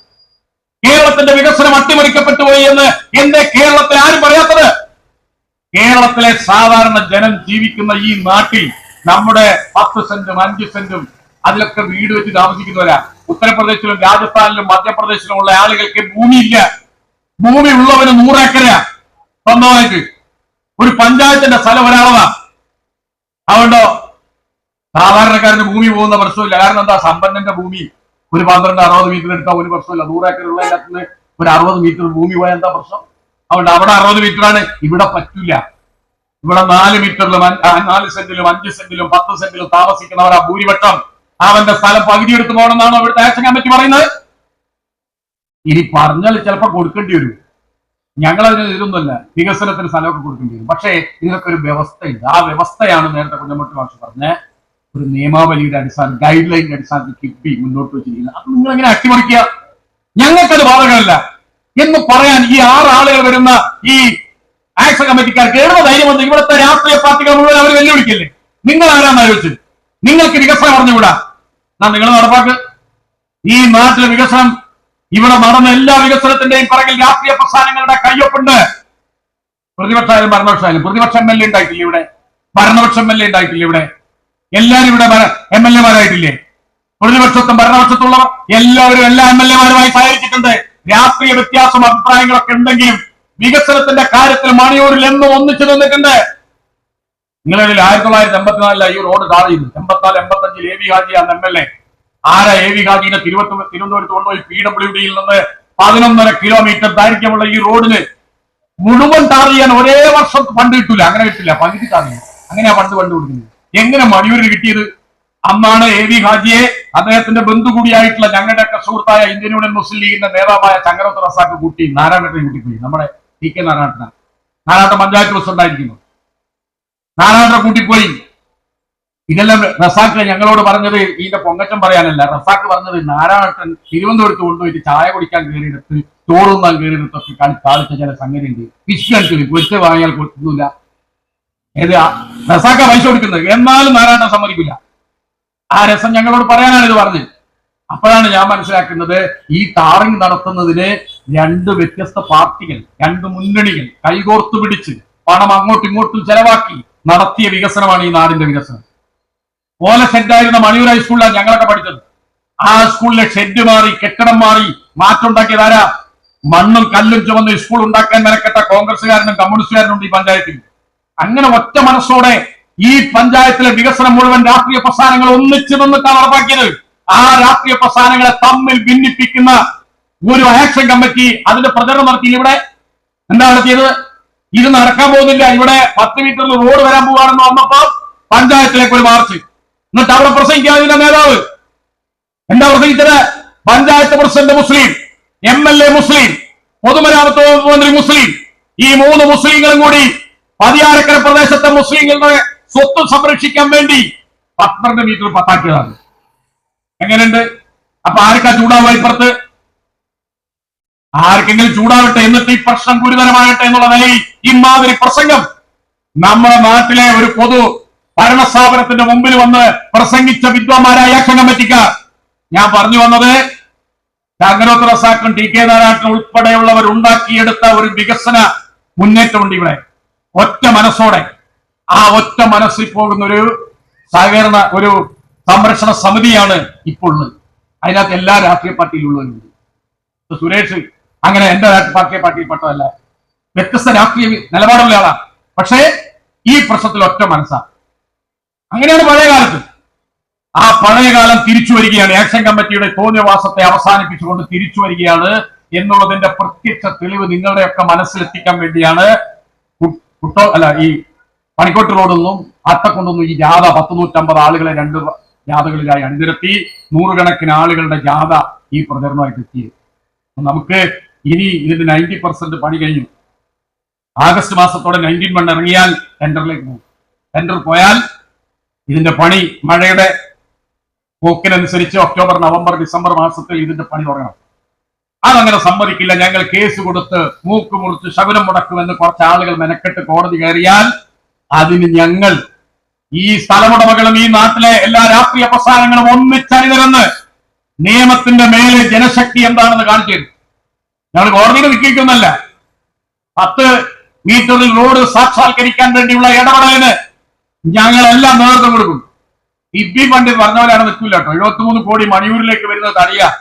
കേരളത്തിന്റെ വികസനം അട്ടിമറിക്കപ്പെട്ടു പോയി എന്ന് എന്തേ കേരളത്തിൽ ആരും പറയാത്തത്? കേരളത്തിലെ സാധാരണ ജനം ജീവിക്കുന്ന ഈ നാട്ടിൽ നമ്മുടെ 10 സെന്റും 5 സെന്റും അതിലൊക്കെ വീട് വെച്ച് താമസിക്കുന്നവരാ. ഉത്തർപ്രദേശിലും രാജസ്ഥാനിലും മധ്യപ്രദേശിലും ഉള്ള ആളുകൾക്ക് ഭൂമിയില്ല. ഭൂമി ഉള്ളവന് 100 ഏക്കറാ സ്വന്തമായിട്ട്. ഒരു പഞ്ചായത്തിന്റെ സ്ഥലം ഒരാളതാ. അതുകൊണ്ടോ സാധാരണക്കാരന് ഭൂമി പോകുന്ന പ്രശ്നമില്ല. കാരണം എന്താ? സമ്പന്നന്റെ ഭൂമി ഒരു 12-60 മീറ്റർ എടുത്താൽ ഒരു പ്രശ്നമില്ല. 100 ഏക്കർ ഉള്ളതിനകത്ത് ഒരു 60 മീറ്റർ ഭൂമി പോയാൽ എന്താ പ്രശ്നം? അതുകൊണ്ട് അവിടെ 60 മീറ്ററാണ്. ഇവിടെ പറ്റില്ല. ഇവിടെ 4 മീറ്ററിലും 4 സെന്റിലും 5 സെന്റിലും 10 സെന്റിലും താമസിക്കുന്നവരാ ഭൂരിപക്ഷം. അവന്റെ സ്ഥലം പകുതി എടുത്തു പോകണമെന്നാണോ ഇവിടുത്തെ ആക്ഷൻ കമ്മിറ്റി പറയുന്നത്? ഇനി പറഞ്ഞാൽ ചിലപ്പോൾ കൊടുക്കേണ്ടി വരും. ഞങ്ങളതിന് ഇതൊന്നുമല്ല, വികസനത്തിന് സ്ഥലമൊക്കെ കൊടുക്കേണ്ടി വരും. പക്ഷേ ഇതിനൊക്കെ ഒരു വ്യവസ്ഥയുണ്ട്. ആ വ്യവസ്ഥയാണ് നേരത്തെ കുഞ്ഞമ്മട്ടി മാഷ് പറഞ്ഞ ഒരു നിയമാവലിയുടെ അടിസ്ഥാനം, ഗൈഡ് ലൈനിന്റെ അടിസ്ഥാനത്തിൽ കിഫ്ബി മുന്നോട്ട് വെച്ചിരിക്കുന്നത്. അത് നിങ്ങൾ എങ്ങനെ അട്ടിമറിക്കുക? ഞങ്ങൾക്കത് ബാധകമല്ല എന്ന് പറയാൻ ഈ 6 ആളുകൾ വരുന്ന ഈ ആക്ഷൻ കമ്മിറ്റിക്കാർക്ക് എവിടെ ധൈര്യം വന്ന് ഇവിടുത്തെ രാഷ്ട്രീയ പാർട്ടികൾ മുഴുവൻ അവർ വെല്ലുവിളിക്കില്ലേ? നിങ്ങൾ ആരാന്ന് ആലോചിച്ച്? നിങ്ങൾക്ക് വികസനം അറിഞ്ഞുകൂടാ? നിങ്ങൾ നടപ്പാക്ക്. ഈ നാട്ടിലെ വികസനം, ഇവിടെ നടന്ന എല്ലാ വികസനത്തിന്റെയും പിറകിൽ രാഷ്ട്രീയ പ്രസ്ഥാനങ്ങളുടെ കയ്യൊപ്പുണ്ട്. പ്രതിപക്ഷമായാലും ഭരണപക്ഷമായാലും. പ്രതിപക്ഷ MLA ഉണ്ടായിട്ടില്ല ഇവിടെ, ഭരണപക്ഷ MLA ഉണ്ടായിട്ടില്ല ഇവിടെ. എല്ലാവരും ഇവിടെ MLA-മാരായിട്ടില്ലേ? പ്രതിപക്ഷത്തും ഭരണപക്ഷത്തുള്ളവർ എല്ലാവരും എല്ലാ MLA-മാരുമായി സഹകരിച്ചിട്ടുണ്ട്. രാഷ്ട്രീയ വ്യത്യാസം അഭിപ്രായങ്ങളൊക്കെ ഉണ്ടെങ്കിലും വികസനത്തിന്റെ കാര്യത്തിൽ മണിയൂരിൽ എന്നും ഒന്നിച്ചു നിന്നിട്ടുണ്ട്. നിങ്ങളിൽ 1984 ഈ റോഡ് താഴെയിരുന്നു. 84-85 AV ഹാജിയാണ് MLA. ആരാ AV ഹാജിനെ തിരുവനന്തപുരത്ത് കൊണ്ടുപോയി PWD-യിൽ നിന്ന് 11.5 കിലോമീറ്റർ ദൈർഘ്യമുള്ള ഈ റോഡിന് മുഴുവൻ ടാർ ചെയ്യാൻ ഒരേ വർഷം ഫണ്ട് കിട്ടൂല. അങ്ങനെ കിട്ടില്ല, പകുതി ടാർ ചെയ്യും. അങ്ങനെയാ ഫണ്ട് കൊടുക്കുന്നത്. എങ്ങനെ മണിയൂരിൽ കിട്ടിയത്? അന്നാണ് AV ഹാജിയെ അദ്ദേഹത്തിന്റെ ബന്ധു കൂടിയായിട്ടുള്ള ഞങ്ങളുടെയൊക്കെ സുഹൃത്തായ ഇന്ത്യൻ യൂണിയൻ മുസ്ലിം ലീഗിന്റെ നേതാവായ ചങ്ങരത്ത് റസാക്ക് കൂട്ടി നാരായണത്തെ കൂട്ടിപ്പോയി. നമ്മുടെ ടി കെ നാരായണ പഞ്ചായത്ത് പ്രസിഡന്റായിരിക്കുന്നു. നാരായണനെ കൂട്ടിപ്പോയി. ഇതെല്ലാം റസാക്ക് ഞങ്ങളോട് പറഞ്ഞത് ഇതിന്റെ പൊങ്ങച്ചം പറയാനല്ല. റസാക്ക് പറഞ്ഞത് നാരായണൻ തിരുവനന്തപുരത്ത് കൊണ്ടുപോയിട്ട് ചായ കുടിക്കാൻ കയറിയെടുത്ത് ചോറുന്നാൻ കയറിയെടുത്തൊക്കെ കളിച്ച ചില സംഗതി ഉണ്ട്. വിശ്വസിച്ചു പൊരിച്ച് വാങ്ങിയാൽ കൊടുക്കുന്നില്ല. ഏത് റസാക്ക പൈസ കൊടുക്കുന്നത്, എന്നാലും നാരായണൻ സമ്മതിക്കില്ല. ആ രസം ഞങ്ങളോട് പറയാനാണ് ഇത് പറഞ്ഞത്. അപ്പോഴാണ് ഞാൻ മനസ്സിലാക്കുന്നത് ഈ ടാറിംഗ് നടത്തുന്നതിന് രണ്ട് വ്യത്യസ്ത പാർട്ടികൾ, രണ്ട് മുന്നണികൾ കൈകോർത്തു പിടിച്ച് പണം അങ്ങോട്ടും ഇങ്ങോട്ടും ചെലവാക്കി നടത്തിയ വികസനമാണ് ഈ നാടിന്റെ വികസനം. ഓല ഷെഡായിരുന്ന മണിയൂർ ഹൈസ്കൂളിലാണ് ഞങ്ങളൊക്കെ പഠിച്ചത്. ആ സ്കൂളിലെ ഷെഡ് മാറി, കെട്ടിടം മാറി, മാറ്റമുണ്ടാക്കിയതാരാ? മണ്ണും കല്ലും ചുമന്ന് സ്കൂൾ ഉണ്ടാക്കാൻ മെനക്കെട്ട കോൺഗ്രസ്സുകാരനും കമ്മ്യൂണിസ്റ്റുകാരനും ഉണ്ട് ഈ പഞ്ചായത്തിൽ. അങ്ങനെ ഒറ്റ മനസ്സോടെ ഈ പഞ്ചായത്തിലെ വികസനം മുഴുവൻ രാഷ്ട്രീയ പ്രസ്ഥാനങ്ങൾ ഒന്നിച്ചു നിന്നിട്ടാണ് നടപ്പാക്കിയത്. ആ രാഷ്ട്രീയ പ്രസ്ഥാനങ്ങളെ തമ്മിൽ ഭിന്നിപ്പിക്കുന്ന ഒരു ആക്ഷൻ കമ്മിറ്റി അതിന്റെ പ്രചരണം നടത്തി. ഇവിടെ എന്താ നടത്തിയത്? ഇത് നടക്കാൻ പോകുന്നില്ല, ഇവിടെ 10 മീറ്ററിൽ റോഡ് വരാൻ പോവാണെന്ന് വന്നപ്പോ പഞ്ചായത്തിലേക്ക് ഒരു മാർച്ച്. എന്നിട്ട് അവിടെ പ്രസംഗിക്കാൻ അതിന്റെ നേതാവ് എന്താ പ്രസംഗിച്ചത്? പഞ്ചായത്ത് പ്രസിഡന്റ് മുസ്ലിം, MLA മുസ്ലിം, പൊതുമരാമത്ത് വകുപ്പ് മന്ത്രി മുസ്ലിം. ഈ 3 മുസ്ലിങ്ങളും കൂടി പതിയാരക്കര പ്രദേശത്തെ മുസ്ലിങ്ങളുടെ സ്വത്ത് സംരക്ഷിക്കാൻ വേണ്ടി 12 മീറ്റർ പത്താക്കിയതാണ്. എങ്ങനെയുണ്ട്? അപ്പൊ ആർക്കാ ചൂടാവുക? ഇപ്പുറത്ത് ആർക്കെങ്കിലും ചൂടാവട്ടെ, എന്നിട്ട് ഈ പ്രശ്നം ഗുരുതരമാകട്ടെ എന്നുള്ള നിലയിൽ ഇമാതിരി പ്രസംഗം നമ്മുടെ നാട്ടിലെ ഒരു പൊതു ഭരണസ്ഥാപനത്തിന്റെ മുമ്പിൽ വന്ന് പ്രസംഗിച്ച വിദ്വാന്മാരായ ആക്ഷൻ കമ്മിറ്റിക്കാർ. ഞാൻ പറഞ്ഞു വന്നത് ചങ്ങരോത്ത് റസാഖും ടി കെ നാരായണനും ഉൾപ്പെടെയുള്ളവർ ഉണ്ടാക്കിയെടുത്ത ഒരു വികസന മുന്നേറ്റമുണ്ട് ഇവിടെ. ഒറ്റ മനസ്സോടെ ആ ഒറ്റ മനസ്സിൽ പോകുന്ന ഒരു സഹകരണ ഒരു സംരക്ഷണ സമിതിയാണ് ഇപ്പോൾ ഉള്ളത്. അതിനകത്ത് എല്ലാ രാഷ്ട്രീയ പാർട്ടിയിലുള്ളവരുണ്ട്. സുരേഷ് അങ്ങനെ എന്റെ രാഷ്ട്രീയ പാർട്ടിയിൽപ്പെട്ടതല്ല, വ്യത്യസ്ത രാഷ്ട്രീയ നിലപാടുള്ള ആളാണ്. പക്ഷേ ഈ പ്രശ്നത്തിൽ ഒറ്റ മനസ്സാണ്. അങ്ങനെയാണ് പഴയ കാലത്ത്. ആ പഴയ കാലം തിരിച്ചു വരികയാണ്. ആക്ഷൻ കമ്മിറ്റിയുടെ തോന്നിയവാസത്തെ അവസാനിപ്പിച്ചുകൊണ്ട് തിരിച്ചു വരികയാണ് എന്നുള്ളതിന്റെ പ്രത്യക്ഷ തെളിവ് നിങ്ങളുടെയൊക്കെ മനസ്സിലെത്തിക്കാൻ വേണ്ടിയാണ് ഈ പണിക്കോട്ട് റോഡിൽ നിന്നും അട്ടക്കൊണ്ടൊന്നും ഈ ജാഥ 100-150 ആളുകളെ 2 ജാഥകളിലായി അണിനിരത്തി 100 കണക്കിന് ആളുകളുടെ ജാഥ ഈ പ്രചരണമായിട്ട് എത്തിയത്. നമുക്ക് ഇനി ഇതിന്റെ 90% പണി കഴിഞ്ഞു. ആഗസ്റ്റ് മാസത്തോടെ 19 ഇറങ്ങിയാൽ ടെൻഡറിലേക്ക് പോകും. ടെൻഡർ പോയാൽ ഇതിന്റെ പണി മഴയുടെ പോക്കിനനുസരിച്ച് ഒക്ടോബർ, നവംബർ, ഡിസംബർ മാസത്തിൽ ഇതിന്റെ പണി തുടങ്ങണം. അതങ്ങനെ സമ്മതിക്കില്ല. ഞങ്ങൾ കേസ് കൊടുത്ത് മൂക്ക് മുറിച്ച് ശകുനം മുടക്കുമെന്ന് കുറച്ച് ആളുകൾ മെനക്കെട്ട് കോടതി കയറിയാൽ അതിന് ഞങ്ങൾ ഈ സ്ഥലമുടമകളും ഈ നാട്ടിലെ എല്ലാ രാഷ്ട്രീയ പ്രസ്ഥാനങ്ങളും ഒന്നിച്ചണിനിരന്ന് നിയമത്തിന്റെ മേലെ ജനശക്തി എന്താണെന്ന് കാണിച്ചു തരും. ഞങ്ങൾ കോടതിയിൽ നിൽക്കുന്നല്ല. 10 മീറ്ററിൽ റോഡ് സാക്ഷാത്കരിക്കാൻ വേണ്ടിയുള്ള ഇടപെടലിന് ഞങ്ങളെല്ലാം നേതൃത്വം കൊടുക്കും. ഇബി ഫണ്ട് പറഞ്ഞ പോലെയാണ് നിൽക്കില്ല കേട്ടോ. 73 കോടി മണിയൂരിലേക്ക് വരുന്നത് തടയുക.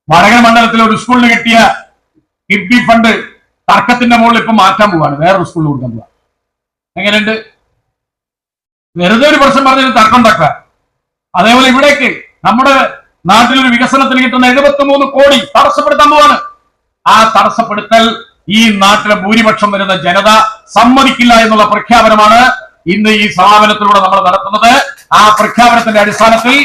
വടകര മണ്ഡലത്തിൽ ഒരു സ്കൂളിന് കിട്ടിയ കിഡ്ബി ഫണ്ട് തർക്കത്തിന്റെ മുകളിൽ ഇപ്പൊ മാറ്റാൻ പോവാണ്, വേറൊരു സ്കൂളിൽ കൊടുക്കാൻ പോവാ. എങ്ങനെയുണ്ട്? വെറുതെ ഒരു പ്രശ്നം പറഞ്ഞതിന് തർക്കം ഉണ്ടാക്കുക. അതേപോലെ ഇവിടേക്ക് നമ്മുടെ നാട്ടിലൊരു വികസനത്തിന് കിട്ടുന്ന 73 കോടി തടസ്സപ്പെടുത്താൻ പോവാണ്. ആ തടസ്സപ്പെടുത്തൽ ഈ നാട്ടിലെ ഭൂരിപക്ഷം വരുന്ന ജനത സമ്മതിക്കില്ല എന്നുള്ള പ്രഖ്യാപനമാണ് ഇന്ന് ഈ സമാപനത്തിലൂടെ നമ്മൾ നടത്തുന്നത്. ആ പ്രഖ്യാപനത്തിന്റെ അടിസ്ഥാനത്തിൽ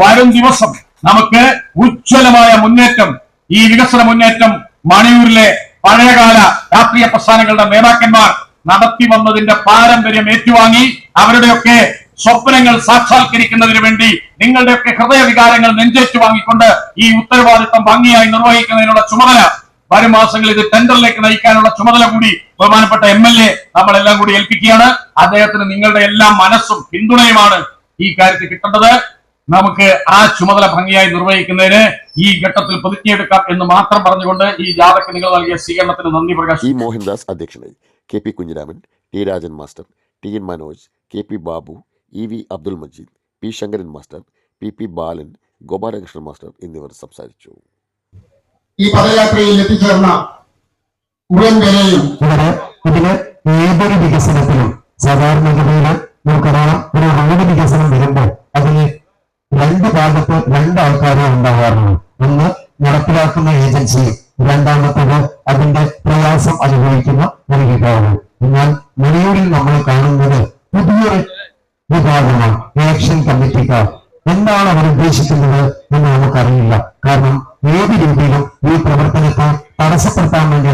വരും ദിവസം നമുക്ക് ഉജ്ജ്വലമായ മുന്നേറ്റം, ഈ വികസന മുന്നേറ്റം മണിയൂരിലെ പഴയകാല രാഷ്ട്രീയ പ്രസ്ഥാനങ്ങളുടെ നേതാക്കന്മാർ നടത്തി വന്നതിന്റെ പാരമ്പര്യം ഏറ്റുവാങ്ങി അവരുടെയൊക്കെ സ്വപ്നങ്ങൾ സാക്ഷാത്കരിക്കുന്നതിന് വേണ്ടി നിങ്ങളുടെയൊക്കെ ഹൃദയവികാരങ്ങൾ നെഞ്ചേറ്റു വാങ്ങിക്കൊണ്ട് ഈ ഉത്തരവാദിത്തം ഭംഗിയായി നിർവഹിക്കുന്നതിനുള്ള ചുമതല വരും മാസങ്ങളിൽ ഇത് ടെൻഡറിലേക്ക് നയിക്കാനുള്ള ചുമതല കൂടി ബഹുമാനപ്പെട്ട MLA നമ്മളെല്ലാം കൂടി ഏൽപ്പിക്കുകയാണ്. അദ്ദേഹത്തിന് നിങ്ങളുടെ എല്ലാ മനസ്സും പിന്തുണയുമാണ് ഈ കാര്യത്തിൽ കിട്ടേണ്ടത്. നമുക്ക് ആ ചുമതല ഭംഗിയായി നിർവഹിക്കുന്നതിന് ഈ ഘട്ടത്തിൽ പ്രതിജ്ഞയെടുക്കാം എന്ന് മാത്രം പറഞ്ഞുകൊണ്ട് ഈ ജാഥയ്ക്ക് നിങ്ങൾ നൽകിയ സ്വീകരണത്തിന് നന്ദി പ്രകാശിപ്പിക്കുന്നു. ഇ മോഹൻദാസ് അധ്യക്ഷനായി. KP Kunhiraman, T Rajan master, TN Manoj, KP Babu, EV Abdul Majeed, P Sankaran master, PP Balan, Gopalakrishnan master എന്നിവർ സംസാരിച്ചു. ഈ പദയാത്രയിൽ എത്തിച്ചേർന്ന മുഴുവൻ പേരെയും ഇതിന് ഏതൊരു വികസനത്തിലും സാധാരണഗതിയിൽ നമുക്കറിയാം, ഒരു റോഡ് വികസനം വരുമ്പോൾ അതിന് 2 ഭാഗത്ത് 2 ആൾക്കാരെ ഉണ്ടാകാറുണ്ട്. ഒന്ന് നടപ്പിലാക്കുന്ന ഏജൻസി, രണ്ടാമത്തത് അതിന്റെ പ്രയാസം അനുഭവിക്കുന്ന ഒരു വിഭാഗം. എന്നാൽ മണിയൂരിൽ നമ്മൾ കാണുന്നത് പുതിയൊരു വിഭാഗമാണ്, ആക്ഷൻ കമ്മിറ്റിക്കാർ. എന്താണ് അവർ ഉദ്ദേശിക്കുന്നത് എന്ന് നമുക്കറിയില്ല. കാരണം ഏത് രീതിയിലും ഈ പ്രവർത്തനത്തെ തടസ്സപ്പെടുത്താൻ വേണ്ടി